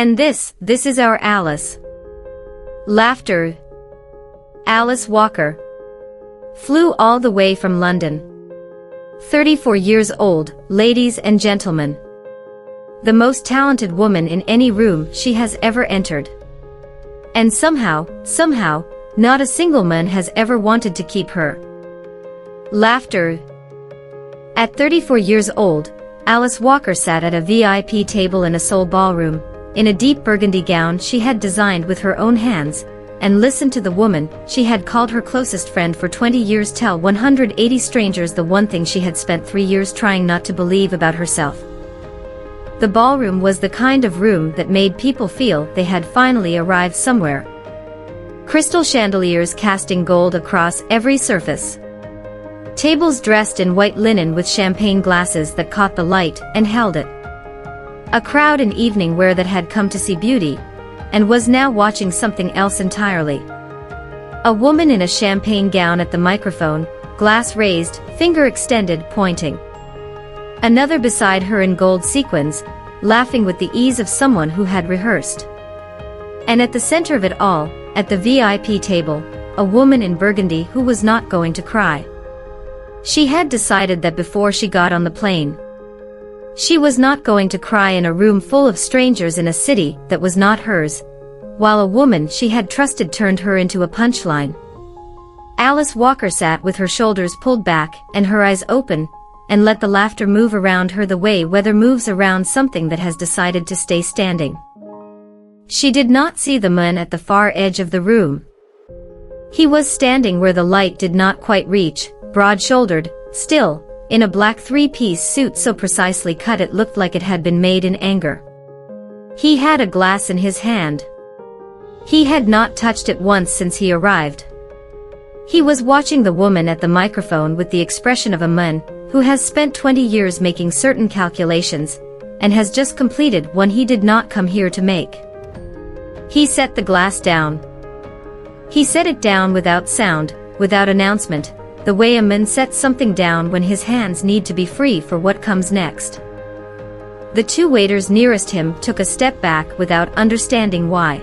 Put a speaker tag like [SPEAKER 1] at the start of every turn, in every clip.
[SPEAKER 1] And this is our Alice. Laughter. Alice Walker. Flew all the way from London. 34 years old, ladies and gentlemen. The most talented woman in any room she has ever entered. And somehow, not a single man has ever wanted to keep her. Laughter. At 34 years old, Alice Walker sat at a VIP table in a Seoul ballroom, in a deep burgundy gown she had designed with her own hands, and listened to the woman she had called her closest friend for 20 years tell 180 strangers the one thing she had spent 3 years trying not to believe about herself. The ballroom was the kind of room that made people feel they had finally arrived somewhere. Crystal chandeliers casting gold across every surface. Tables dressed in white linen with champagne glasses that caught the light and held it. A crowd in evening wear that had come to see beauty, and was now watching something else entirely. A woman in a champagne gown at the microphone, glass raised, finger extended, pointing. Another beside her in gold sequins, laughing with the ease of someone who had rehearsed. And at the center of it all, at the VIP table, a woman in burgundy who was not going to cry. She had decided that before she got on the plane. She was not going to cry in a room full of strangers in a city that was not hers, while a woman she had trusted turned her into a punchline. Alice Walker sat with her shoulders pulled back and her eyes open, and let the laughter move around her the way weather moves around something that has decided to stay standing. She did not see the man at the far edge of the room. He was standing where the light did not quite reach, broad-shouldered, still, in a black three-piece suit so precisely cut it looked like it had been made in anger. He had a glass in his hand. He had not touched it once since he arrived. He was watching the woman at the microphone with the expression of a man who has spent 20 years making certain calculations, and has just completed one he did not come here to make. He set the glass down. He set it down without sound, without announcement, the way a man sets something down when his hands need to be free for what comes next. The two waiters nearest him took a step back without understanding why.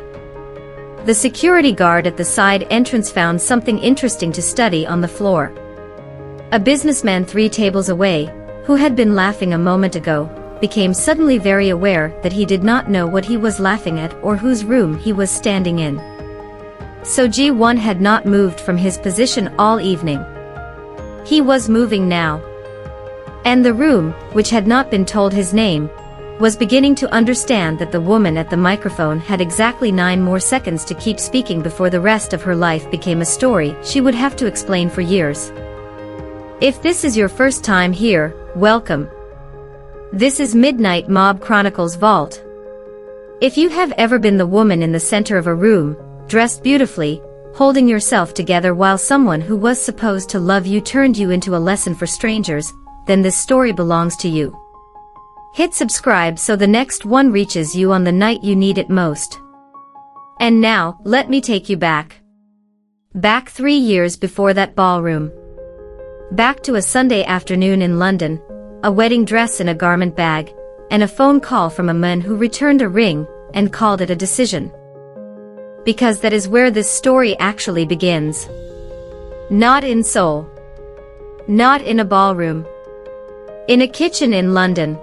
[SPEAKER 1] The security guard at the side entrance found something interesting to study on the floor. A businessman 3 tables away, who had been laughing a moment ago, became suddenly very aware that he did not know what he was laughing at or whose room he was standing in. So G1 had not moved from his position all evening. He was moving now. And the room, which had not been told his name, was beginning to understand that the woman at the microphone had exactly 9 more seconds to keep speaking before the rest of her life became a story she would have to explain for years. If this is your first time here, welcome. This is Midnight Mob Chronicles Vault. If you have ever been the woman in the center of a room, dressed beautifully, holding yourself together while someone who was supposed to love you turned you into a lesson for strangers, then this story belongs to you. Hit subscribe so the next one reaches you on the night you need it most. And now, let me take you back. Back 3 years before that ballroom. Back to a Sunday afternoon in London, a wedding dress in a garment bag, and a phone call from a man who returned a ring and called it a decision. Because that is where this story actually begins. Not in Seoul. Not in a ballroom. In a kitchen in London.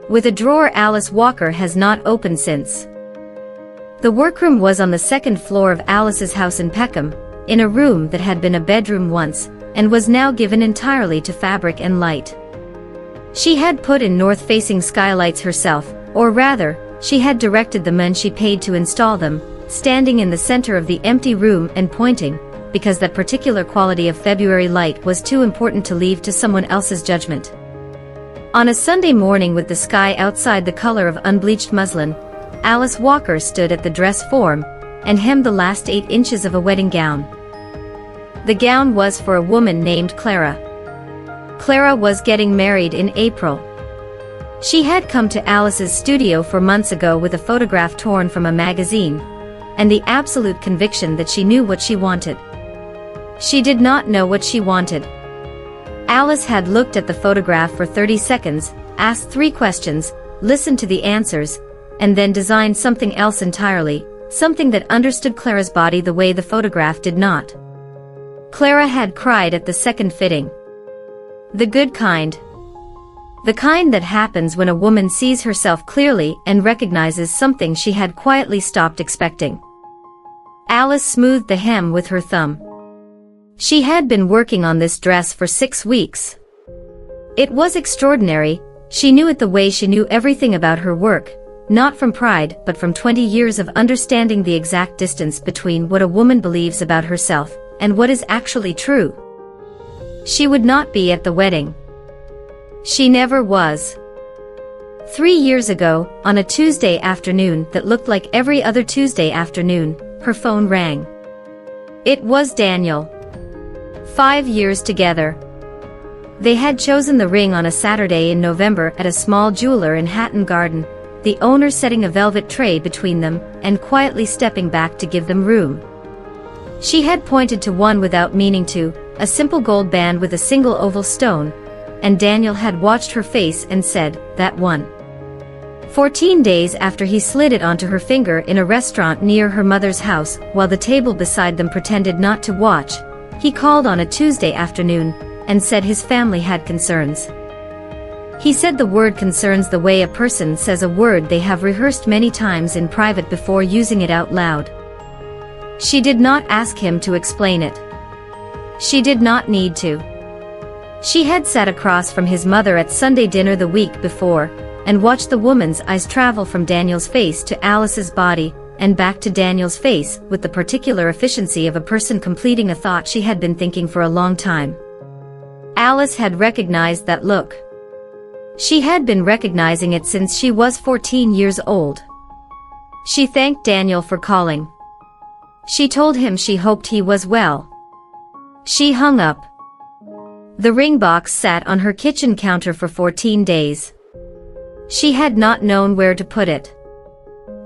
[SPEAKER 1] With a drawer Alice Walker has not opened since. The workroom was on the 2nd floor of Alice's house in Peckham, in a room that had been a bedroom once, and was now given entirely to fabric and light. She had put in north-facing skylights herself, or rather, she had directed the men she paid to install them, standing in the center of the empty room and pointing, because that particular quality of February light was too important to leave to someone else's judgment. On a Sunday morning with the sky outside the color of unbleached muslin, Alice Walker stood at the dress form, and hemmed the last 8 inches of a wedding gown. The gown was for a woman named Clara. Clara was getting married in April. She had come to Alice's studio 4 months ago with a photograph torn from a magazine, and the absolute conviction that she knew what she wanted. She did not know what she wanted. Alice had looked at the photograph for 30 seconds, asked 3 questions, listened to the answers, and then designed something else entirely, something that understood Clara's body the way the photograph did not. Clara had cried at the second fitting. The good kind. The kind that happens when a woman sees herself clearly and recognizes something she had quietly stopped expecting. Alice smoothed the hem with her thumb. She had been working on this dress for 6 weeks. It was extraordinary. She knew it the way she knew everything about her work, not from pride but from 20 years of understanding the exact distance between what a woman believes about herself and what is actually true. She would not be at the wedding. She never was. 3 years ago, on a Tuesday afternoon that looked like every other Tuesday afternoon, her phone rang. It was Daniel. 5 years together. They had chosen the ring on a Saturday in November at a small jeweler in Hatton Garden, the owner setting a velvet tray between them and quietly stepping back to give them room. She had pointed to one without meaning to, a simple gold band with a single oval stone, and Daniel had watched her face and said, "That one." 14 days after he slid it onto her finger in a restaurant near her mother's house while the table beside them pretended not to watch, he called on a Tuesday afternoon and said his family had concerns. He said the word concerns the way a person says a word they have rehearsed many times in private before using it out loud. She did not ask him to explain it. She did not need to. She had sat across from his mother at Sunday dinner the week before, and watched the woman's eyes travel from Daniel's face to Alice's body, and back to Daniel's face with the particular efficiency of a person completing a thought she had been thinking for a long time. Alice had recognized that look. She had been recognizing it since she was 14 years old. She thanked Daniel for calling. She told him she hoped he was well. She hung up. The ring box sat on her kitchen counter for 14 days. She had not known where to put it.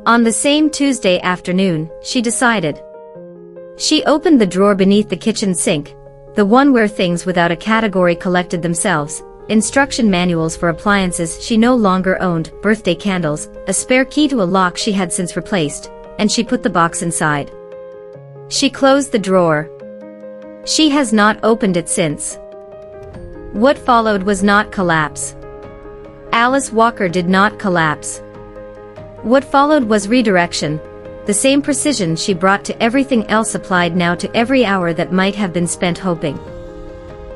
[SPEAKER 1] On the same Tuesday afternoon, she decided. She opened the drawer beneath the kitchen sink, the one where things without a category collected themselves, instruction manuals for appliances she no longer owned, birthday candles, a spare key to a lock she had since replaced, and she put the box inside. She closed the drawer. She has not opened it since. What followed was not collapse. Alice Walker did not collapse. What followed was redirection, the same precision she brought to everything else applied now to every hour that might have been spent hoping.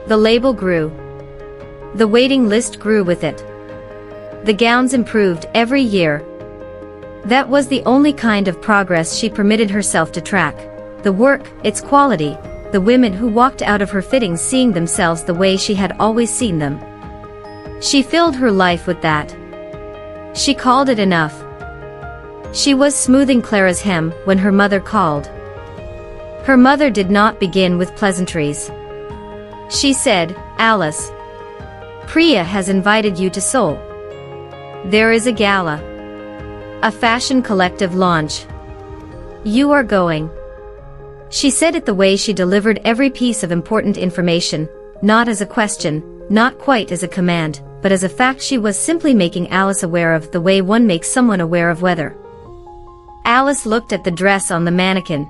[SPEAKER 1] The label grew. The waiting list grew with it. The gowns improved every year. That was the only kind of progress she permitted herself to track. The work, its quality, the women who walked out of her fittings seeing themselves the way she had always seen them. She filled her life with that. She called it enough. She was smoothing Clara's hem when her mother called. Her mother did not begin with pleasantries. She said, "Alice, Priya has invited you to Seoul. There is a gala. A fashion collective launch. You are going." She said it the way she delivered every piece of important information, not as a question, not quite as a command, but as a fact she was simply making Alice aware of the way one makes someone aware of weather. Alice looked at the dress on the mannequin.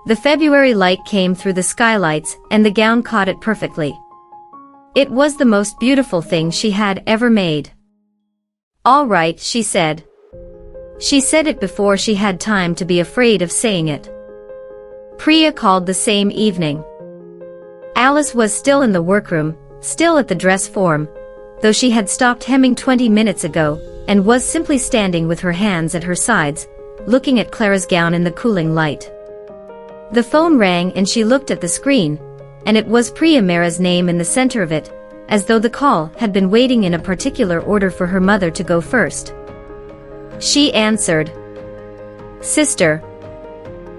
[SPEAKER 1] The February light came through the skylights and the gown caught it perfectly. It was the most beautiful thing she had ever made. "All right," she said. She said it before she had time to be afraid of saying it. Priya called the same evening. Alice was still in the workroom, still at the dress form, though she had stopped hemming 20 minutes ago, and was simply standing with her hands at her sides, looking at Clara's gown in the cooling light. The phone rang and she looked at the screen, and it was Priya Mehra's name in the center of it, as though the call had been waiting in a particular order for her mother to go first. She answered. "Sister."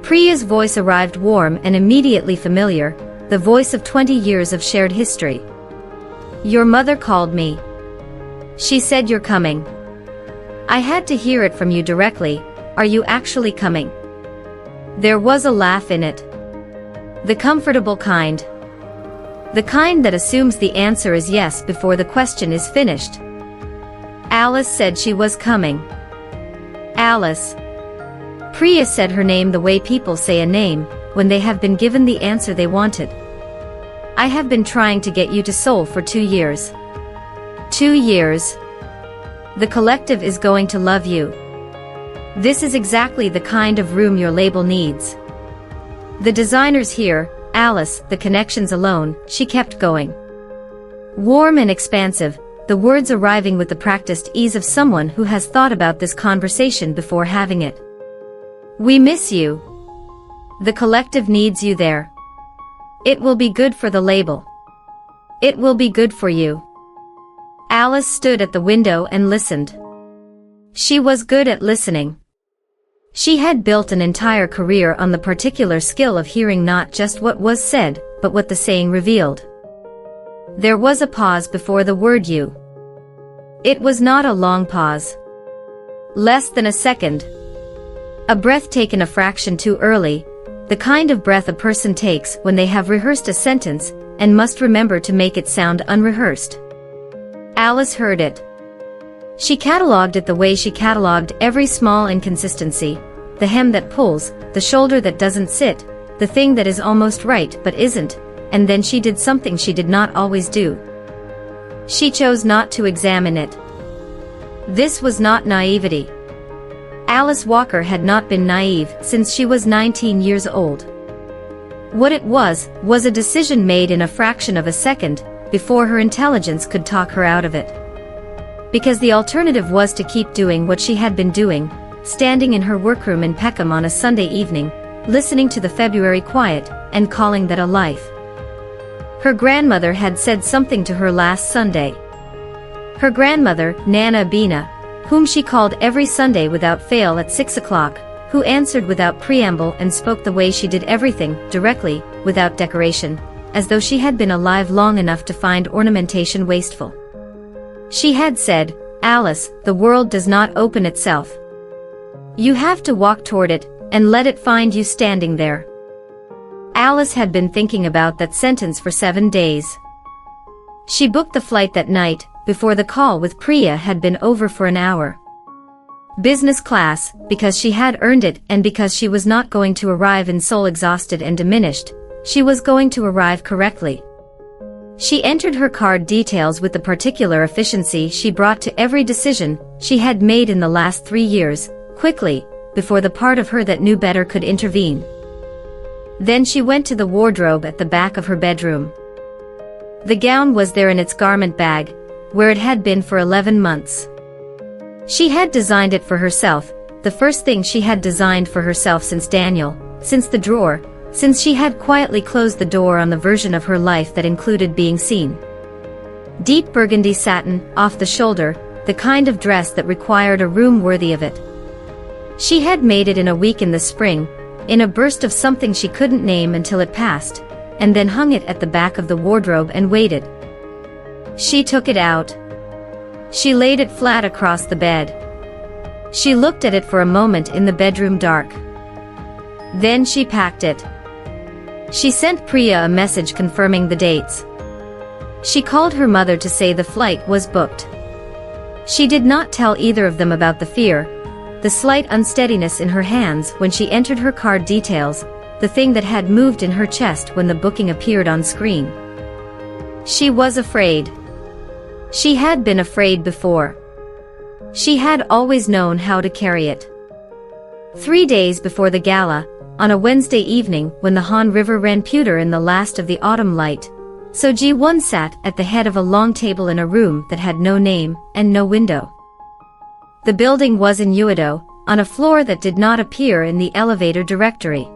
[SPEAKER 1] Priya's voice arrived warm and immediately familiar, the voice of 20 years of shared history. "Your mother called me. She said you're coming. I had to hear it from you directly. Are you actually coming?" There was a laugh in it. The comfortable kind. The kind that assumes the answer is yes before the question is finished. Alice said she was coming. Alice. Priya said her name the way people say a name, when they have been given the answer they wanted. I have been trying to get you to Seoul for 2 years. 2 years. The collective is going to love you. This is exactly the kind of room your label needs. The designers here, Alice, the connections alone, she kept going. Warm and expansive, the words arriving with the practiced ease of someone who has thought about this conversation before having it. We miss you. The collective needs you there. It will be good for the label. It will be good for you. Alice stood at the window and listened. She was good at listening. She had built an entire career on the particular skill of hearing not just what was said, but what the saying revealed. There was a pause before the word you. It was not a long pause. Less than a second. A breath taken a fraction too early, the kind of breath a person takes when they have rehearsed a sentence and must remember to make it sound unrehearsed. Alice heard it. She catalogued it the way she catalogued every small inconsistency, the hem that pulls, the shoulder that doesn't sit, the thing that is almost right but isn't, and then she did something she did not always do. She chose not to examine it. This was not naivety. Alice Walker had not been naive since she was 19 years old. What it was a decision made in a fraction of a second, before her intelligence could talk her out of it. Because the alternative was to keep doing what she had been doing, standing in her workroom in Peckham on a Sunday evening, listening to the February quiet, and calling that a life. Her grandmother had said something to her last Sunday. Her grandmother, Nana Bina, whom she called every Sunday without fail at 6 o'clock, who answered without preamble and spoke the way she did everything, directly, without decoration, as though she had been alive long enough to find ornamentation wasteful. She had said, Alice, the world does not open itself. You have to walk toward it, and let it find you standing there. Alice had been thinking about that sentence for 7 days. She booked the flight that night, before the call with Priya had been over for an hour. Business class, because she had earned it and because she was not going to arrive in Seoul exhausted and diminished, she was going to arrive correctly. She entered her card details with the particular efficiency she brought to every decision she had made in the last 3 years, quickly, before the part of her that knew better could intervene. Then she went to the wardrobe at the back of her bedroom. The gown was there in its garment bag, where it had been for 11 months. She had designed it for herself, the first thing she had designed for herself since Daniel, since the drawer, since she had quietly closed the door on the version of her life that included being seen. Deep burgundy satin, off the shoulder, the kind of dress that required a room worthy of it. She had made it in a week in the spring, in a burst of something she couldn't name until it passed, and then hung it at the back of the wardrobe and waited. She took it out. She laid it flat across the bed. She looked at it for a moment in the bedroom dark. Then she packed it. She sent Priya a message confirming the dates. She called her mother to say the flight was booked. She did not tell either of them about the fear, the slight unsteadiness in her hands when she entered her card details, the thing that had moved in her chest when the booking appeared on screen. She was afraid. She had been afraid before. She had always known how to carry it. 3 days before the gala, on a Wednesday evening when the Han River ran pewter in the last of the autumn light, So Ji-won sat at the head of a long table in a room that had no name and no window. The building was in Uedo, on a floor that did not appear in the elevator directory.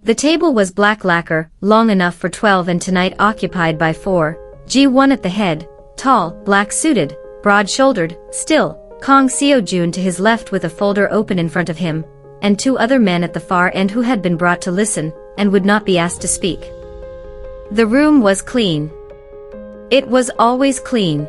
[SPEAKER 1] The table was black lacquer, long enough for 12 and tonight occupied by 4, Ji-won at the head, tall, black-suited, broad-shouldered, still, Kang Seo-jun to his left with a folder open in front of him, and 2 other men at the far end who had been brought to listen, and would not be asked to speak. The room was clean. It was always clean.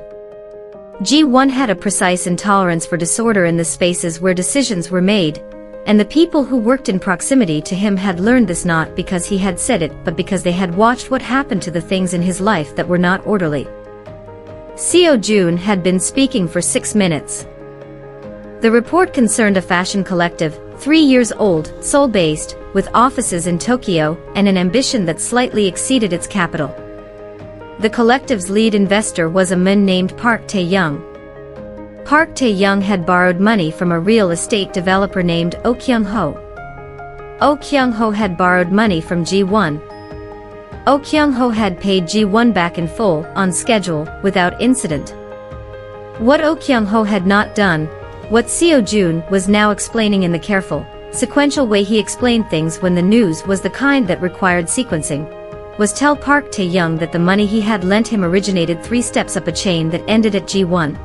[SPEAKER 1] Ji-won had a precise intolerance for disorder in the spaces where decisions were made, and the people who worked in proximity to him had learned this not because he had said it but because they had watched what happened to the things in his life that were not orderly. Seo-jun had been speaking for 6 minutes. The report concerned a fashion collective, 3 years old, Seoul-based, with offices in Tokyo and an ambition that slightly exceeded its capital. The collective's lead investor was a man named Park Tae-young. Park Tae-young had borrowed money from a real estate developer named Oh Kyung-ho. Oh Kyung-ho had borrowed money from Ji-won. Oh Kyung-ho had paid Ji-won back in full, on schedule, without incident. What Oh Kyung-ho had not done, what Seo-jun was now explaining in the careful, sequential way he explained things when the news was the kind that required sequencing, was tell Park Tae-young that the money he had lent him originated 3 steps up a chain that ended at Ji-won.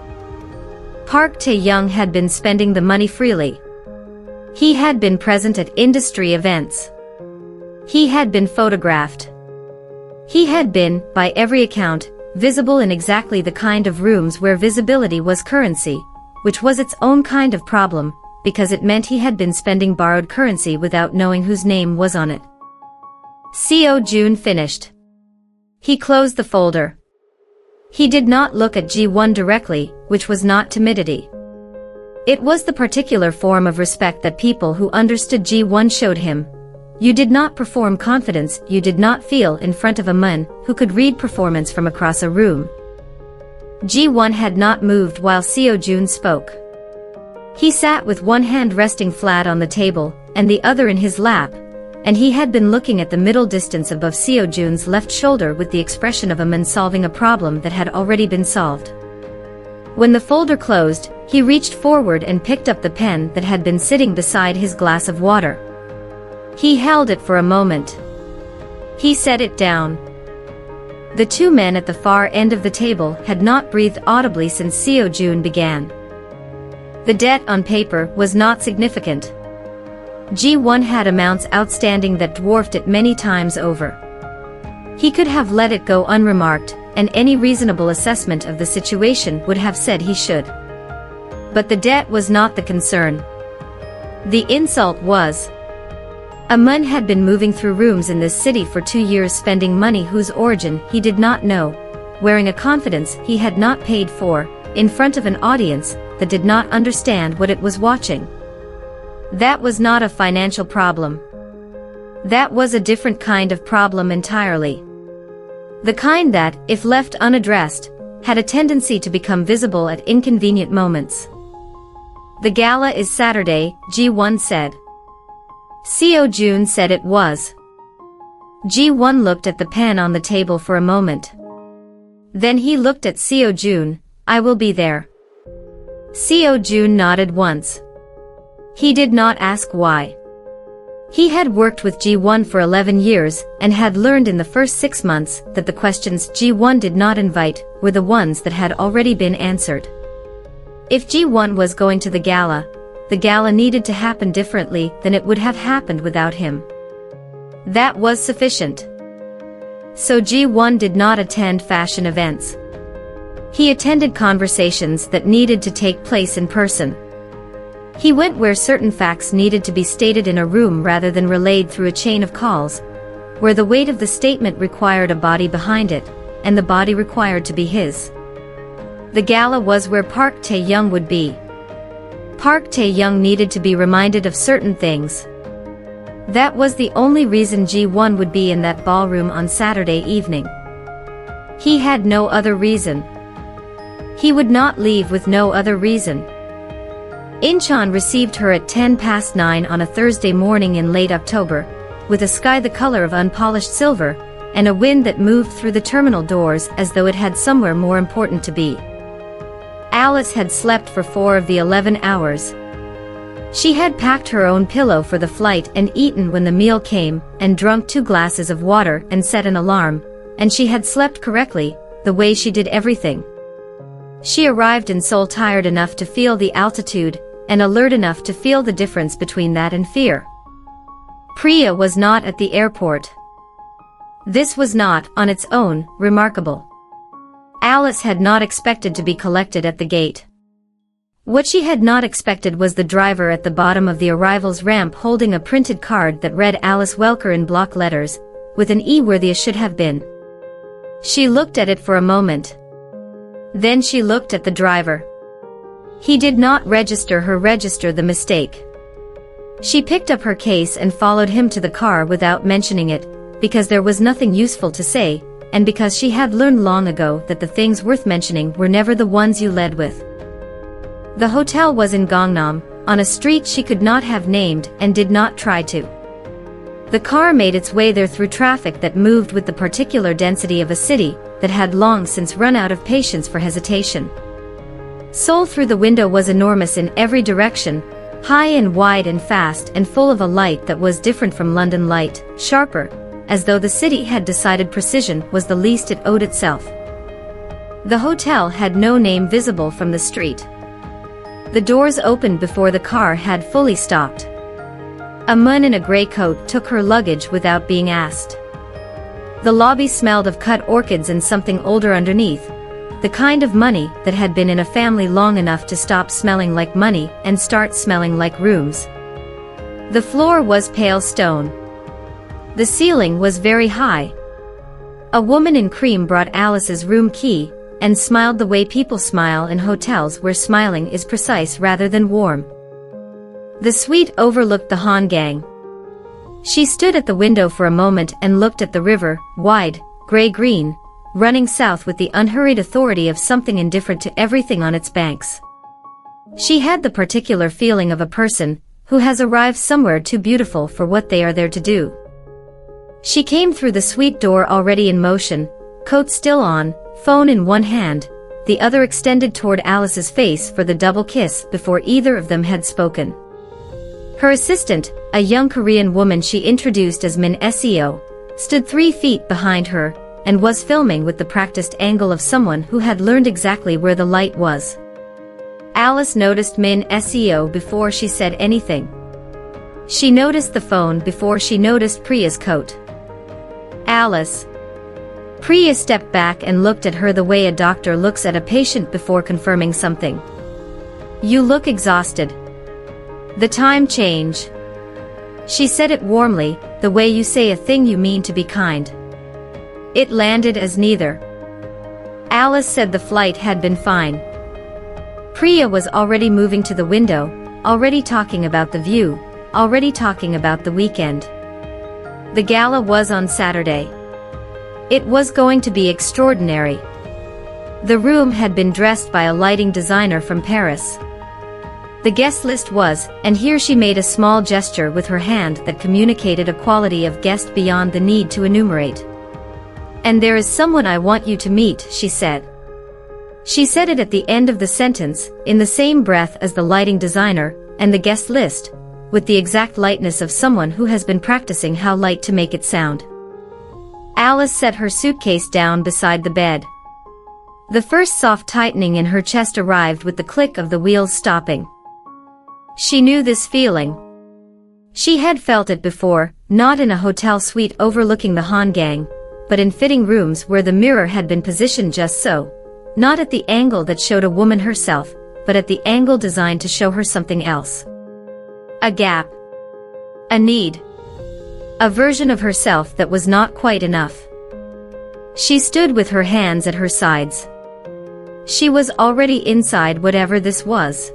[SPEAKER 1] Park Tae-young had been spending the money freely. He had been present at industry events. He had been photographed. He had been, by every account, visible in exactly the kind of rooms where visibility was currency, which was its own kind of problem, because it meant he had been spending borrowed currency without knowing whose name was on it. Seo-jun finished. He closed the folder. He did not look at Ji-won directly, which was not timidity. It was the particular form of respect that people who understood Ji-won showed him. You did not perform confidence you did not feel in front of a man who could read performance from across a room. Ji-won had not moved while Seo-jun spoke. He sat with one hand resting flat on the table, and the other in his lap, and he had been looking at the middle distance above Seo-jun's left shoulder with the expression of a man solving a problem that had already been solved. When the folder closed, he reached forward and picked up the pen that had been sitting beside his glass of water. He held it for a moment. He set it down. The 2 men at the far end of the table had not breathed audibly since Seo-jun began. The debt on paper was not significant. Ji-won had amounts outstanding that dwarfed it many times over. He could have let it go unremarked, and any reasonable assessment of the situation would have said he should. But the debt was not the concern. The insult was. A man had been moving through rooms in this city for 2 years spending money whose origin he did not know, wearing a confidence he had not paid for, in front of an audience that did not understand what it was watching. That was not a financial problem. That was a different kind of problem entirely. The kind that, if left unaddressed, had a tendency to become visible at inconvenient moments. The gala is Saturday, Ji-won said. Seo-jun said it was. Ji-won looked at the pen on the table for a moment. Then he looked at Seo-jun. I will be there. Seo-jun nodded once. He did not ask why. He had worked with Ji-won for 11 years and had learned in the first 6 months that the questions Ji-won did not invite were the ones that had already been answered. If Ji-won was going to the gala needed to happen differently than it would have happened without him. That was sufficient. So Ji-won did not attend fashion events. He attended conversations that needed to take place in person. He went where certain facts needed to be stated in a room rather than relayed through a chain of calls, where the weight of the statement required a body behind it, and the body required to be his. The gala was where Park Tae-young would be. Park Tae-young needed to be reminded of certain things. That was the only reason Ji-won would be in that ballroom on Saturday evening. He had no other reason. He would not leave with no other reason. Incheon received her at 9:10 on a Thursday morning in late October, with a sky the color of unpolished silver, and a wind that moved through the terminal doors as though it had somewhere more important to be. Alice had slept for 4 of the 11 hours. She had packed her own pillow for the flight and eaten when the meal came, and drunk 2 glasses of water and set an alarm, and she had slept correctly, the way she did everything. She arrived in Seoul tired enough to feel the altitude, and alert enough to feel the difference between that and fear. Priya was not at the airport. This was not, on its own, remarkable. Alice had not expected to be collected at the gate. What she had not expected was the driver at the bottom of the arrivals ramp holding a printed card that read Alice Welker in block letters, with an E where the A should have been. She looked at it for a moment. Then she looked at the driver. He did not register the mistake. She picked up her case and followed him to the car without mentioning it, because there was nothing useful to say, and because she had learned long ago that the things worth mentioning were never the ones you led with. The hotel was in Gangnam, on a street she could not have named and did not try to. The car made its way there through traffic that moved with the particular density of a city that had long since run out of patience for hesitation. Seoul through the window was enormous in every direction, high and wide and fast and full of a light that was different from London light, sharper, as though the city had decided precision was the least it owed itself. The hotel had no name visible from the street. The doors opened before the car had fully stopped. A man in a grey coat took her luggage without being asked. The lobby smelled of cut orchids and something older underneath, the kind of money that had been in a family long enough to stop smelling like money and start smelling like rooms. The floor was pale stone. The ceiling was very high. A woman in cream brought Alice's room key, and smiled the way people smile in hotels where smiling is precise rather than warm. The suite overlooked the Hangang. She stood at the window for a moment and looked at the river, wide, gray-green, running south with the unhurried authority of something indifferent to everything on its banks. She had the particular feeling of a person who has arrived somewhere too beautiful for what they are there to do. She came through the suite door already in motion, coat still on, phone in one hand, the other extended toward Alice's face for the double kiss before either of them had spoken. Her assistant, a young Korean woman she introduced as Min Seo, stood 3 feet behind her, and was filming with the practiced angle of someone who had learned exactly where the light was. Alice noticed Min Seo before she said anything. She noticed the phone before she noticed Priya's coat. Alice. Priya stepped back and looked at her the way a doctor looks at a patient before confirming something. You look exhausted. The time change. She said it warmly, the way you say a thing you mean to be kind. It landed as neither. Alice said the flight had been fine. Priya was already moving to the window, already talking about the view, already talking about the weekend. The gala was on Saturday. It was going to be extraordinary. The room had been dressed by a lighting designer from Paris. The guest list was, and here she made a small gesture with her hand that communicated a quality of guest beyond the need to enumerate. And there is someone I want you to meet, she said. She said it at the end of the sentence, in the same breath as the lighting designer, and the guest list, with the exact lightness of someone who has been practicing how light to make it sound. Alice set her suitcase down beside the bed. The first soft tightening in her chest arrived with the click of the wheels stopping. She knew this feeling. She had felt it before, not in a hotel suite overlooking the Hangang, but in fitting rooms where the mirror had been positioned just so, not at the angle that showed a woman herself, but at the angle designed to show her something else. A gap. A need. A version of herself that was not quite enough. She stood with her hands at her sides. She was already inside whatever this was.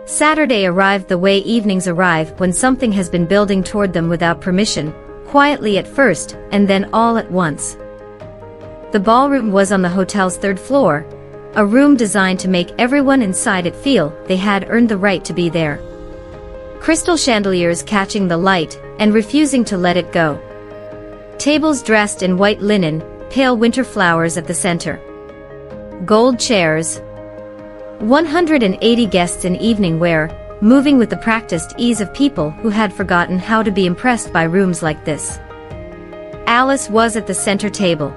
[SPEAKER 1] Saturday arrived the way evenings arrive when something has been building toward them without permission, quietly at first, and then all at once. The ballroom was on the hotel's 3rd floor, a room designed to make everyone inside it feel they had earned the right to be there. Crystal chandeliers catching the light and refusing to let it go. Tables dressed in white linen, pale winter flowers at the center. Gold chairs. 180 guests in evening wear, moving with the practiced ease of people who had forgotten how to be impressed by rooms like this. Alice was at the center table.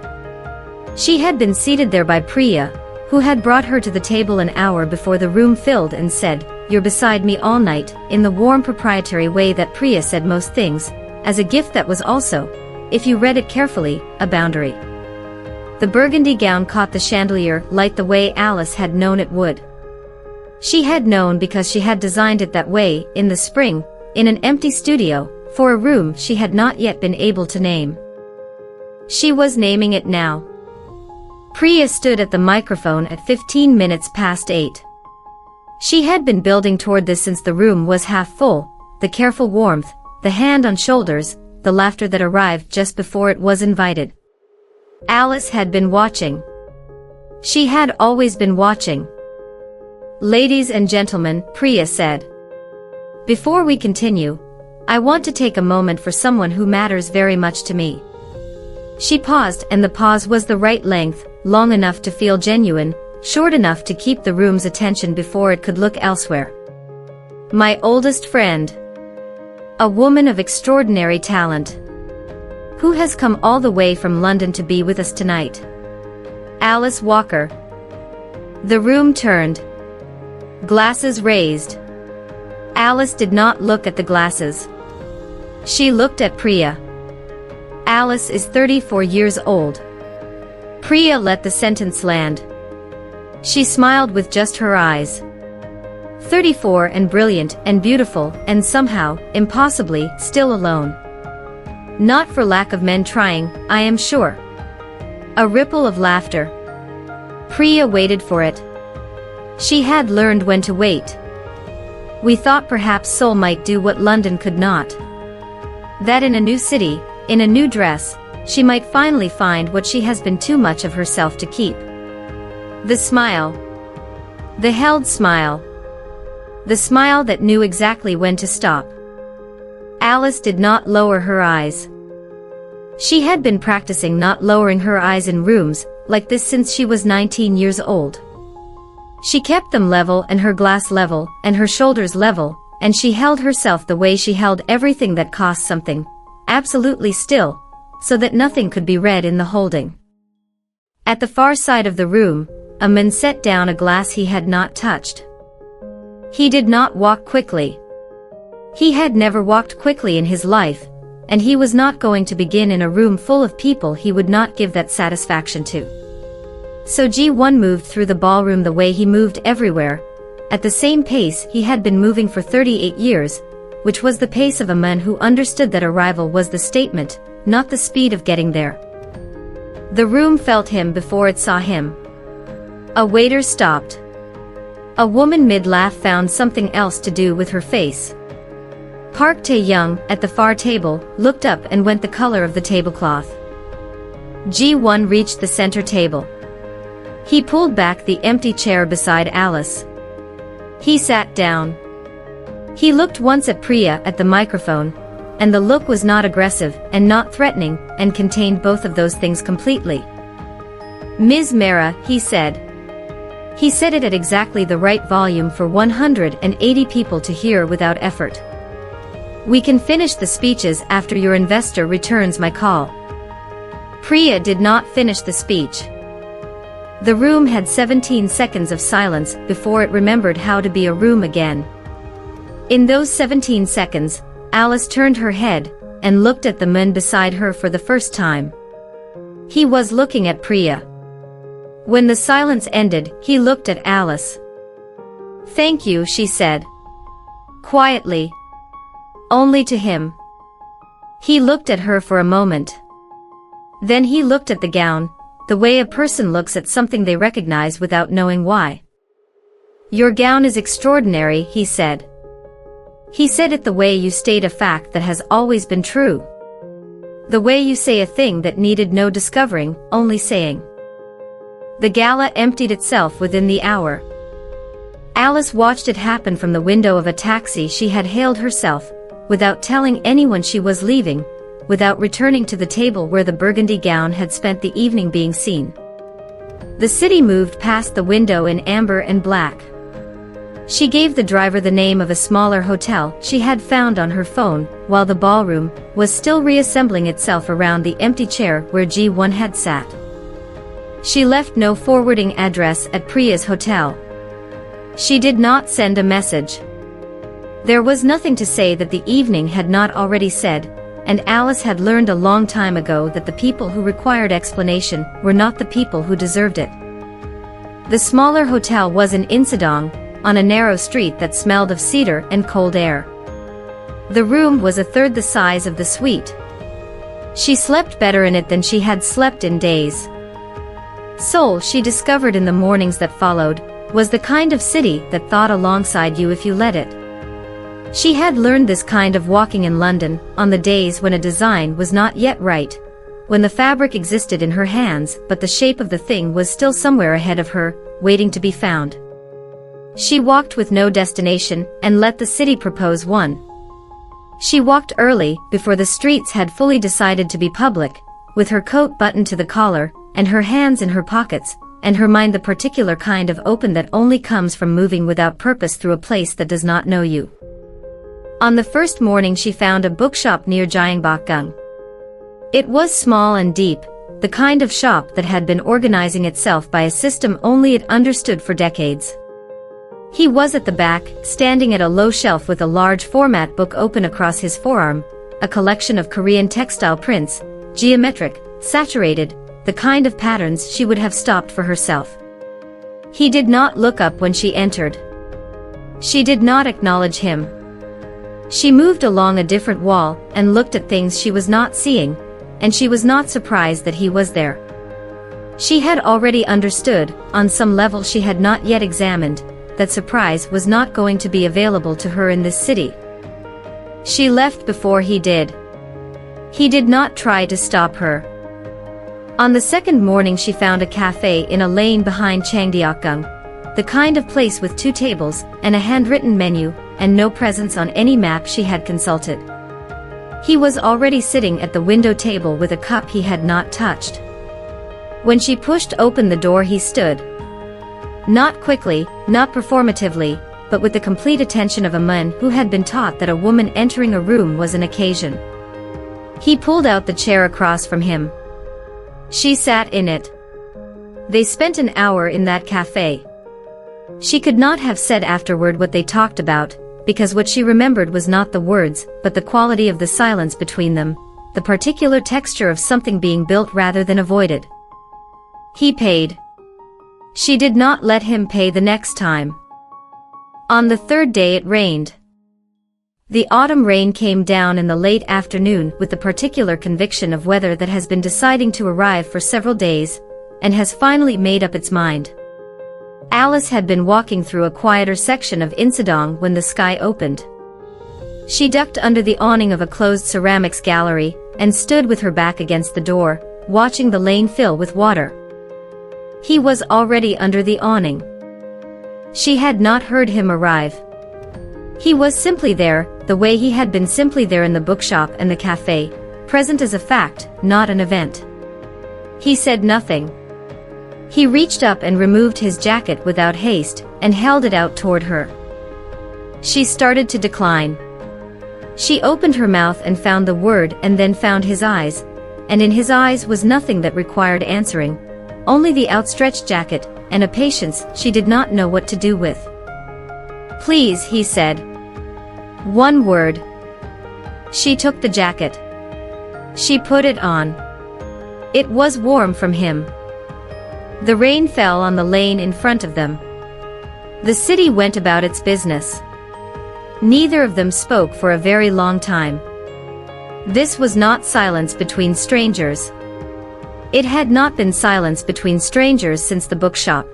[SPEAKER 1] She had been seated there by Priya, who had brought her to the table an hour before the room filled and said, "You're beside me all night," in the warm proprietary way that Priya said most things, as a gift that was also, if you read it carefully, a boundary. The burgundy gown caught the chandelier light the way Alice had known it would. She had known because she had designed it that way, in the spring, in an empty studio, for a room she had not yet been able to name. She was naming it now. Priya stood at the microphone at 15 minutes past 8. She had been building toward this since the room was half full, the careful warmth, the hand on shoulders, the laughter that arrived just before it was invited. Alice had been watching. She had always been watching. "Ladies and gentlemen," Priya said. "Before we continue, I want to take a moment for someone who matters very much to me." She paused, and the pause was the right length, long enough to feel genuine, short enough to keep the room's attention before it could look elsewhere. "My oldest friend. A woman of extraordinary talent. Who has come all the way from London to be with us tonight. Alice Walker." The room turned. Glasses raised. Alice did not look at the glasses. She looked at Priya. Alice is 34 years old. Priya let the sentence land. She smiled with just her eyes. 34 and brilliant and beautiful and somehow, impossibly, still alone. Not for lack of men trying, I am sure. A ripple of laughter. Priya waited for it. She had learned when to wait. We thought perhaps Seoul might do what London could not. That in a new city, in a new dress, she might finally find what she has been too much of herself to keep. The smile. The held smile. The smile that knew exactly when to stop. Alice did not lower her eyes. She had been practicing not lowering her eyes in rooms like this since she was 19 years old. She kept them level and her glass level and her shoulders level, and she held herself the way she held everything that cost something, absolutely still, so that nothing could be read in the holding. At the far side of the room, a man set down a glass he had not touched. He did not walk quickly. He had never walked quickly in his life, and he was not going to begin in a room full of people he would not give that satisfaction to. So Ji-won moved through the ballroom the way he moved everywhere, at the same pace he had been moving for 38 years, which was the pace of a man who understood that arrival was the statement, not the speed of getting there. The room felt him before it saw him. A waiter stopped. A woman mid-laugh found something else to do with her face. Park Tae-young, at the far table, looked up and went the color of the tablecloth. Ji-won reached the center table. He pulled back the empty chair beside Alice. He sat down. He looked once at Priya at the microphone, and the look was not aggressive and not threatening and contained both of those things completely. "Ms. Mehra," he said. He said it at exactly the right volume for 180 people to hear without effort. "We can finish the speeches after your investor returns my call." Priya did not finish the speech. The room had 17 seconds of silence before it remembered how to be a room again. In those 17 seconds, Alice turned her head and looked at the man beside her for the first time. He was looking at Priya. When the silence ended, he looked at Alice. "Thank you," she said. Quietly. Only to him. He looked at her for a moment. Then he looked at the gown, the way a person looks at something they recognize without knowing why. "Your gown is extraordinary," he said. He said it the way you state a fact that has always been true. The way you say a thing that needed no discovering, only saying. The gala emptied itself within the hour. Alice watched it happen from the window of a taxi she had hailed herself, without telling anyone she was leaving, without returning to the table where the burgundy gown had spent the evening being seen. The city moved past the window in amber and black. She gave the driver the name of a smaller hotel she had found on her phone, while the ballroom was still reassembling itself around the empty chair where Ji-won had sat. She left no forwarding address at Priya's hotel. She did not send a message. There was nothing to say that the evening had not already said, and Alice had learned a long time ago that the people who required explanation were not the people who deserved it. The smaller hotel was in Insadong, on a narrow street that smelled of cedar and cold air. The room was a third the size of the suite. She slept better in it than she had slept in days. Seoul, she discovered in the mornings that followed, was the kind of city that thought alongside you if you let it. She had learned this kind of walking in London, on the days when a design was not yet right, when the fabric existed in her hands but the shape of the thing was still somewhere ahead of her, waiting to be found. She walked with no destination and let the city propose one. She walked early, before the streets had fully decided to be public, with her coat buttoned to the collar, and her hands in her pockets, and her mind the particular kind of open that only comes from moving without purpose through a place that does not know you. On the first morning she found a bookshop near Gyeongbokgung. It was small and deep, the kind of shop that had been organizing itself by a system only it understood for decades. He was at the back, standing at a low shelf with a large format book open across his forearm, a collection of Korean textile prints, geometric, saturated, the kind of patterns she would have stopped for herself. He did not look up when she entered. She did not acknowledge him. She moved along a different wall and looked at things she was not seeing, and she was not surprised that he was there. She had already understood, on some level she had not yet examined, that surprise was not going to be available to her in this city. She left before he did. He did not try to stop her. On the second morning she found a cafe in a lane behind Changdeokgung, the kind of place with 2 tables and a handwritten menu, and no presence on any map she had consulted. He was already sitting at the window table with a cup he had not touched. When she pushed open the door he stood. Not quickly, not performatively, but with the complete attention of a man who had been taught that a woman entering a room was an occasion. He pulled out the chair across from him. She sat in it. They spent an hour in that cafe. She could not have said afterward what they talked about, because what she remembered was not the words, but the quality of the silence between them, the particular texture of something being built rather than avoided. He paid. She did not let him pay the next time. On the third day it rained. The autumn rain came down in the late afternoon with the particular conviction of weather that has been deciding to arrive for several days, and has finally made up its mind. Alice had been walking through a quieter section of Insadong when the sky opened. She ducked under the awning of a closed ceramics gallery, and stood with her back against the door, watching the lane fill with water. He was already under the awning. She had not heard him arrive. He was simply there, the way he had been simply there in the bookshop and the cafe, present as a fact, not an event. He said nothing. He reached up and removed his jacket without haste, and held it out toward her. She started to decline. She opened her mouth and found the word and then found his eyes, and in his eyes was nothing that required answering, only the outstretched jacket, and a patience she did not know what to do with. "Please," he said. One word. She took the jacket. She put it on. It was warm from him. The rain fell on the lane in front of them. The city went about its business. Neither of them spoke for a very long time. This was not silence between strangers. It had not been silence between strangers since the bookshop.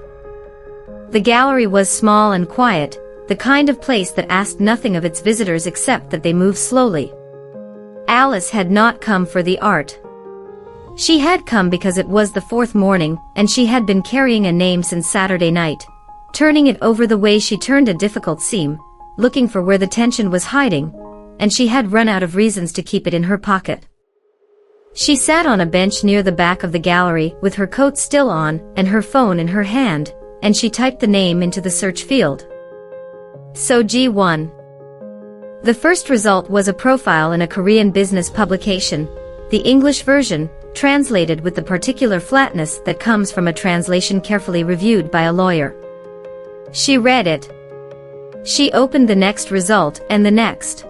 [SPEAKER 1] The gallery was small and quiet, the kind of place that asked nothing of its visitors except that they moved slowly. Alice had not come for the art. She had come because it was the 4th morning, and she had been carrying a name since Saturday night, turning it over the way she turned a difficult seam, looking for where the tension was hiding, and she had run out of reasons to keep it in her pocket. She sat on a bench near the back of the gallery with her coat still on and her phone in her hand, and she typed the name into the search field. So G1. The first result was a profile in a Korean business publication, the English version, translated with the particular flatness that comes from a translation carefully reviewed by a lawyer. She read it. She opened the next result and the next.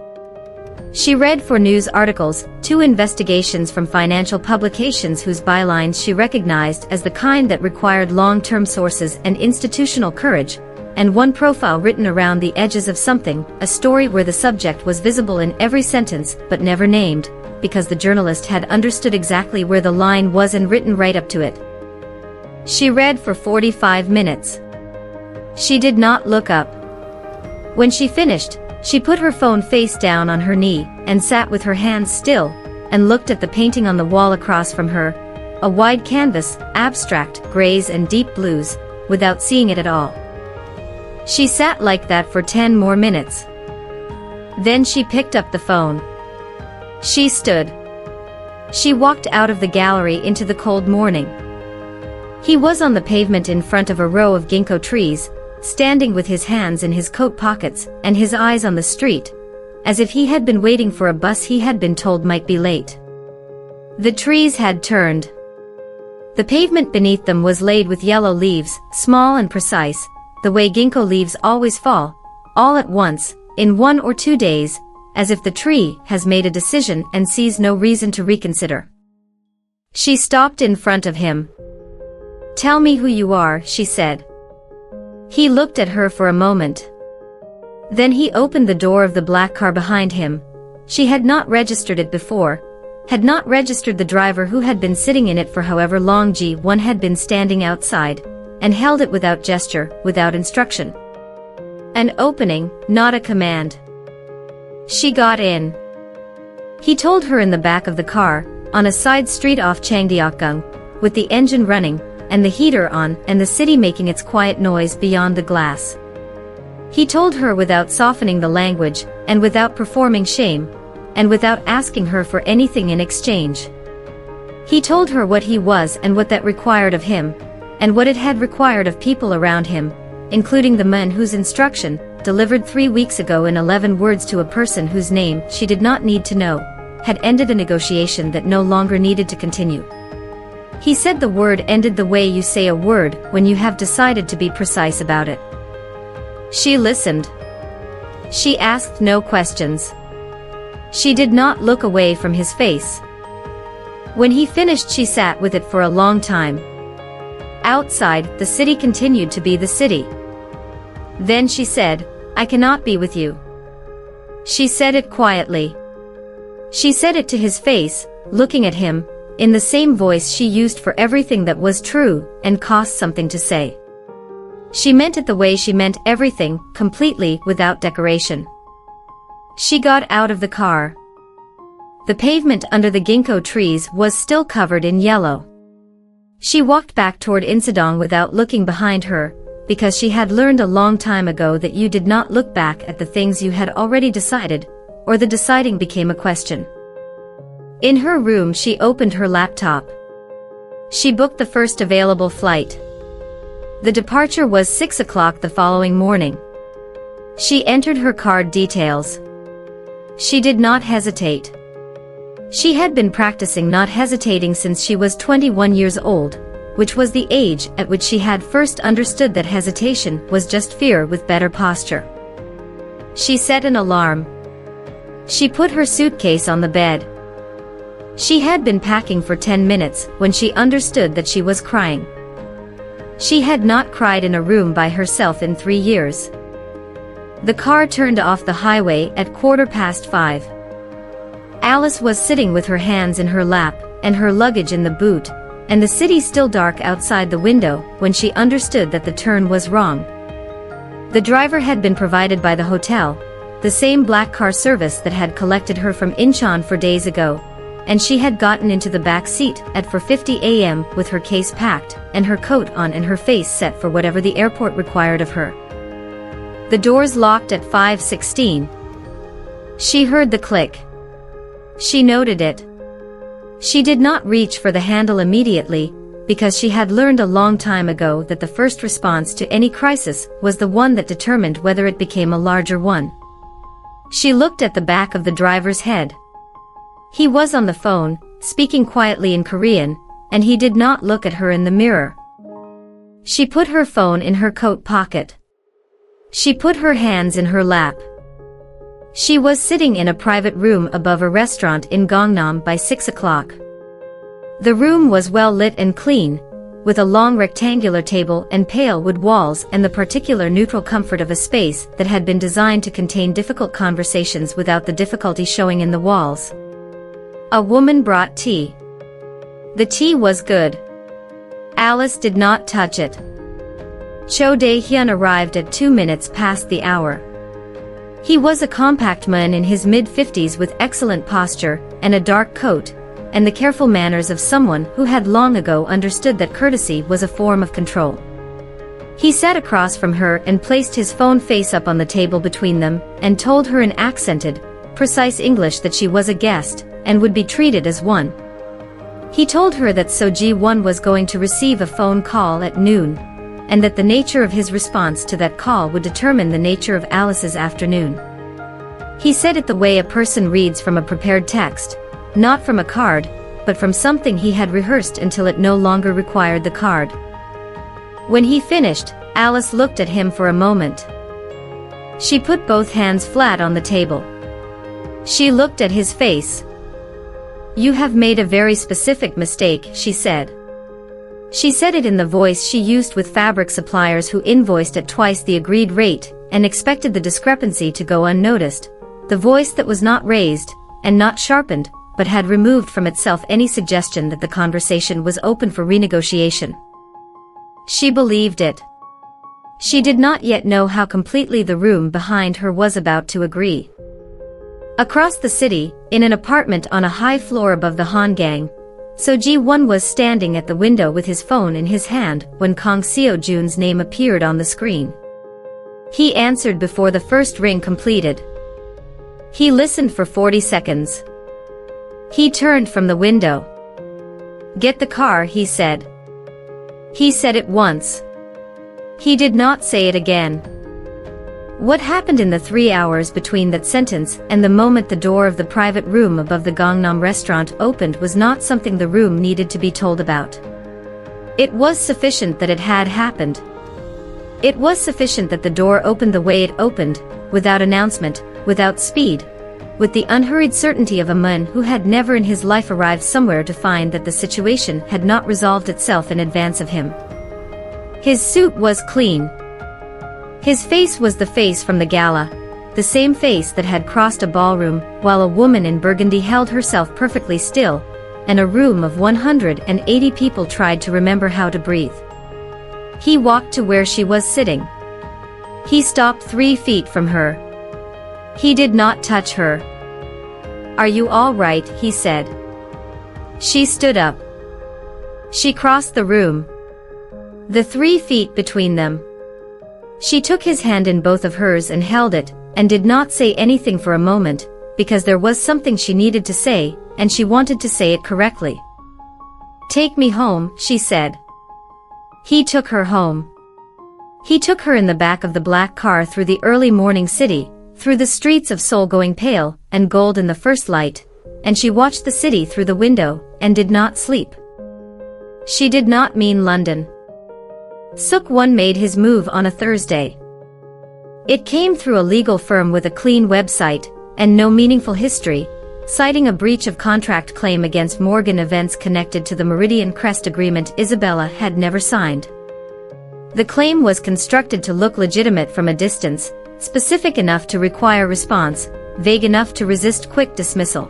[SPEAKER 1] She read 4 news articles, 2 investigations from financial publications whose bylines she recognized as the kind that required long-term sources and institutional courage, and 1 profile written around the edges of something, a story where the subject was visible in every sentence but never named, because the journalist had understood exactly where the line was and written right up to it. She read for 45 minutes. She did not look up. When she finished, she put her phone face down on her knee and sat with her hands still and looked at the painting on the wall across from her, a wide canvas, abstract grays and deep blues, without seeing it at all. She sat like that for 10 more minutes. Then she picked up the phone. She stood. She walked out of the gallery into the cold morning. He was on the pavement in front of a row of ginkgo trees, standing with his hands in his coat pockets and his eyes on the street, as if he had been waiting for a bus he had been told might be late. The trees had turned. The pavement beneath them was laid with yellow leaves, small and precise, the way ginkgo leaves always fall, all at once, in 1 or 2 days, as if the tree has made a decision and sees no reason to reconsider. She stopped in front of him. "Tell me who you are," she said. He looked at her for a moment. Then he opened the door of the black car behind him. She had not registered it before, had not registered the driver who had been sitting in it for however long G1 had been standing outside, and held it without gesture, without instruction. An opening, not a command. She got in. He told her in the back of the car, on a side street off Changdeokgung, with the engine running, and the heater on, and the city making its quiet noise beyond the glass. He told her without softening the language, and without performing shame, and without asking her for anything in exchange. He told her what he was and what that required of him, and what it had required of people around him, including the men whose instruction, delivered 3 weeks ago in 11 words to a person whose name she did not need to know, had ended a negotiation that no longer needed to continue. He said the word ended the way you say a word when you have decided to be precise about it. She listened. She asked no questions. She did not look away from his face. When he finished, she sat with it for a long time. Outside, the city continued to be the city. Then she said, "I cannot be with you." She said it quietly. She said it to his face, looking at him, in the same voice she used for everything that was true and cost something to say. She meant it the way she meant everything, completely, without decoration. She got out of the car. The pavement under the ginkgo trees was still covered in yellow. She walked back toward Insadong without looking behind her, because she had learned a long time ago that you did not look back at the things you had already decided, or the deciding became a question. In her room, she opened her laptop. She booked the first available flight. The departure was 6 o'clock the following morning. She entered her card details. She did not hesitate. She had been practicing not hesitating since she was 21 years old, which was the age at which she had first understood that hesitation was just fear with better posture. She set an alarm. She put her suitcase on the bed. She had been packing for 10 minutes when she understood that she was crying. She had not cried in a room by herself in 3 years. The car turned off the highway at 5:15. Alice was sitting with her hands in her lap and her luggage in the boot, and the city still dark outside the window when she understood that the turn was wrong. The driver had been provided by the hotel, the same black car service that had collected her from Incheon 4 days ago, and she had gotten into the back seat at 4:50 a.m. with her case packed and her coat on and her face set for whatever the airport required of her. The doors locked at 5:16. She heard the click. She noted it. She did not reach for the handle immediately, because she had learned a long time ago that the first response to any crisis was the one that determined whether it became a larger one. She looked at the back of the driver's head. He was on the phone, speaking quietly in Korean, and he did not look at her in the mirror. She put her phone in her coat pocket. She put her hands in her lap. She was sitting in a private room above a restaurant in Gangnam by 6 o'clock. The room was well lit and clean, with a long rectangular table and pale wood walls and the particular neutral comfort of a space that had been designed to contain difficult conversations without the difficulty showing in the walls. A woman brought tea. The tea was good. Alice did not touch it. Cho Dae-hyun arrived at 2 minutes past the hour. He was a compact man in his mid-50s with excellent posture and a dark coat, and the careful manners of someone who had long ago understood that courtesy was a form of control. He sat across from her and placed his phone face up on the table between them and told her in accented, precise English that she was a guest and would be treated as one. He told her that So Ji-won was going to receive a phone call at noon, and that the nature of his response to that call would determine the nature of Alice's afternoon. He said it the way a person reads from a prepared text, not from a card, but from something he had rehearsed until it no longer required the card. When he finished, Alice looked at him for a moment. She put both hands flat on the table. She looked at his face. "You have made a very specific mistake," she said. She said it in the voice she used with fabric suppliers who invoiced at twice the agreed rate and expected the discrepancy to go unnoticed, the voice that was not raised and not sharpened, but had removed from itself any suggestion that the conversation was open for renegotiation. She believed it. She did not yet know how completely the room behind her was about to agree. Across the city, in an apartment on a high floor above the Hangang, So Ji-won was standing at the window with his phone in his hand when Kang Seo-jun's name appeared on the screen. He answered before the first ring completed. He listened for 40 seconds. He turned from the window. "Get the car," he said. He said it once. He did not say it again. What happened in the 3 hours between that sentence and the moment the door of the private room above the Gangnam restaurant opened was not something the room needed to be told about. It was sufficient that it had happened. It was sufficient that the door opened the way it opened, without announcement, without speed, with the unhurried certainty of a man who had never in his life arrived somewhere to find that the situation had not resolved itself in advance of him. His suit was clean. His face was the face from the gala, the same face that had crossed a ballroom while a woman in burgundy held herself perfectly still, and a room of 180 people tried to remember how to breathe. He walked to where she was sitting. He stopped 3 feet from her. He did not touch her. "Are you all right?" he said. She stood up. She crossed the room. The 3 feet between them. She took his hand in both of hers and held it, and did not say anything for a moment, because there was something she needed to say, and she wanted to say it correctly. "Take me home," she said. He took her home. He took her in the back of the black car through the early morning city, through the streets of Seoul going pale and gold in the first light, and she watched the city through the window, and did not sleep. She did not mean London. Suk-won made his move on a Thursday. It came through a legal firm with a clean website, and no meaningful history, citing a breach of contract claim against Morgan events connected to the Meridian Crest agreement Isabella had never signed. The claim was constructed to look legitimate from a distance, specific enough to require response, vague enough to resist quick dismissal.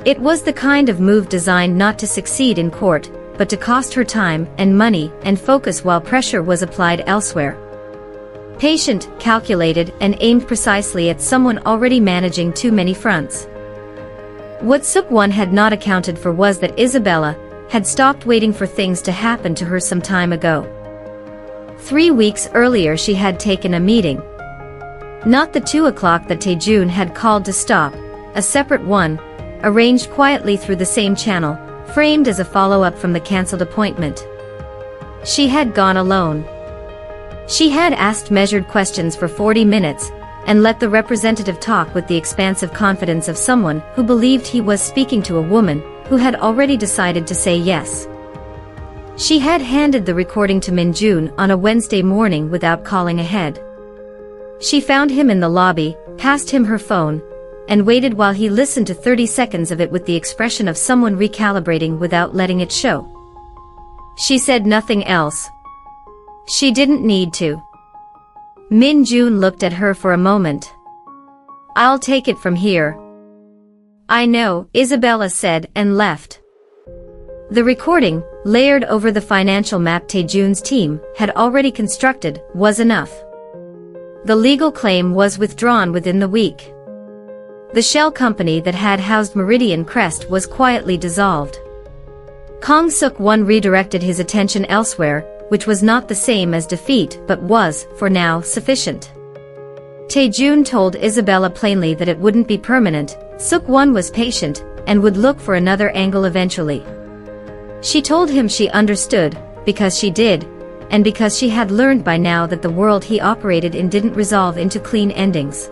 [SPEAKER 1] It was the kind of move designed not to succeed in court, but to cost her time and money and focus while pressure was applied elsewhere. Patient, calculated, and aimed precisely at someone already managing too many fronts. What Suk-won had not accounted for was that Isabella had stopped waiting for things to happen to her some time ago. 3 weeks earlier she had taken a meeting. Not the 2 o'clock that Tae-jun had called to stop, a separate one, arranged quietly through the same channel, framed as a follow-up from the cancelled appointment. She had gone alone. She had asked measured questions for 40 minutes, and let the representative talk with the expansive confidence of someone who believed he was speaking to a woman who had already decided to say yes. She had handed the recording to Min-jun on a Wednesday morning without calling ahead. She found him in the lobby, passed him her phone, and waited while he listened to 30 seconds of it with the expression of someone recalibrating without letting it show. She said nothing else. She didn't need to. Min-jun looked at her for a moment. "I'll take it from here." "I know," Isabella said and left. The recording, layered over the financial map Taejun's team had already constructed, was enough. The legal claim was withdrawn within the week. The shell company that had housed Meridian Crest was quietly dissolved. Kang Suk-won redirected his attention elsewhere, which was not the same as defeat but was, for now, sufficient. Taejun told Isabella plainly that it wouldn't be permanent. Suk-won was patient and would look for another angle eventually. She told him she understood, because she did, and because she had learned by now that the world he operated in didn't resolve into clean endings.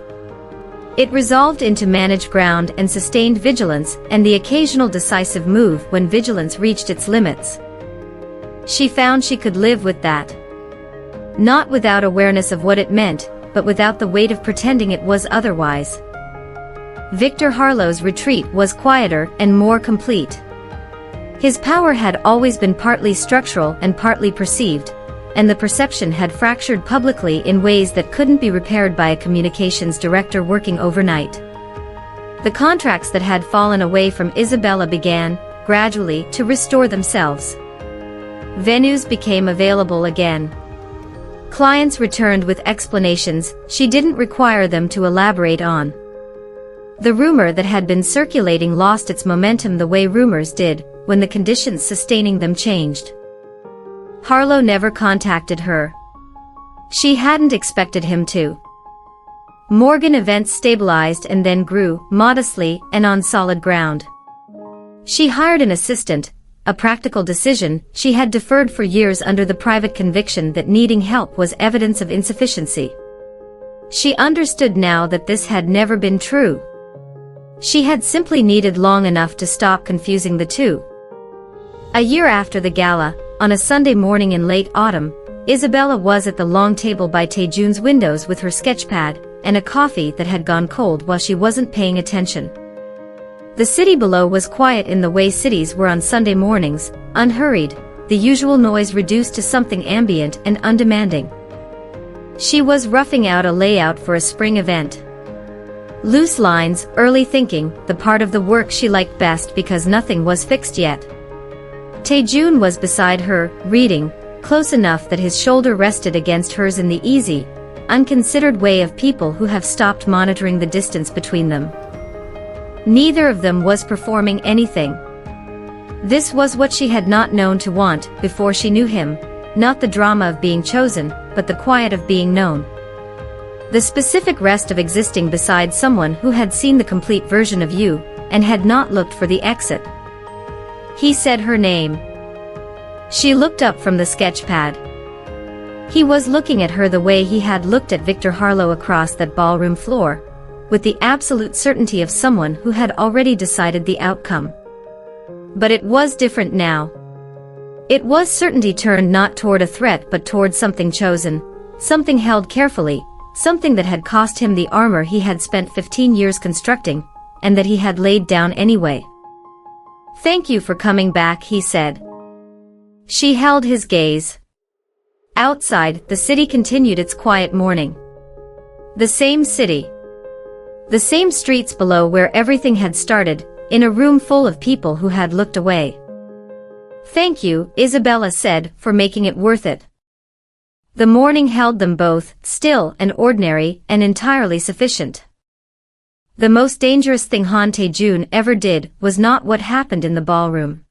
[SPEAKER 1] It resolved into managed ground and sustained vigilance and the occasional decisive move when vigilance reached its limits. She found she could live with that. Not without awareness of what it meant, but without the weight of pretending it was otherwise. Victor Harlow's retreat was quieter and more complete. His power had always been partly structural and partly perceived, and the perception had fractured publicly in ways that couldn't be repaired by a communications director working overnight. The contracts that had fallen away from Isabella began, gradually, to restore themselves. Venues became available again. Clients returned with explanations she didn't require them to elaborate on. The rumor that had been circulating lost its momentum the way rumors did, when the conditions sustaining them changed. Harlow never contacted her. She hadn't expected him to. Morgan events stabilized and then grew, modestly and on solid ground. She hired an assistant, a practical decision she had deferred for years under the private conviction that needing help was evidence of insufficiency. She understood now that this had never been true. She had simply needed long enough to stop confusing the two. A year after the gala, on a Sunday morning in late autumn, Isabella was at the long table by Taejun's windows with her sketchpad and a coffee that had gone cold while she wasn't paying attention. The city below was quiet in the way cities were on Sunday mornings, unhurried, the usual noise reduced to something ambient and undemanding. She was roughing out a layout for a spring event. Loose lines, early thinking, the part of the work she liked best because nothing was fixed yet. Taejun was beside her, reading, close enough that his shoulder rested against hers in the easy, unconsidered way of people who have stopped monitoring the distance between them. Neither of them was performing anything. This was what she had not known to want before she knew him, not the drama of being chosen, but the quiet of being known. The specific rest of existing beside someone who had seen the complete version of you, and had not looked for the exit. He said her name. She looked up from the sketchpad. He was looking at her the way he had looked at Victor Harlow across that ballroom floor, with the absolute certainty of someone who had already decided the outcome. But it was different now. It was certainty turned not toward a threat but toward something chosen, something held carefully, something that had cost him the armor he had spent 15 years constructing, and that he had laid down anyway. "Thank you for coming back," he said. She held his gaze. Outside, the city continued its quiet morning. The same city. The same streets below where everything had started, in a room full of people who had looked away. "Thank you," Isabella said, "for making it worth it." The morning held them both, still and ordinary and entirely sufficient. The most dangerous thing Han Taejun ever did was not what happened in the ballroom.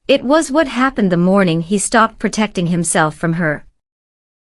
[SPEAKER 1] It was what happened the morning he stopped protecting himself from her.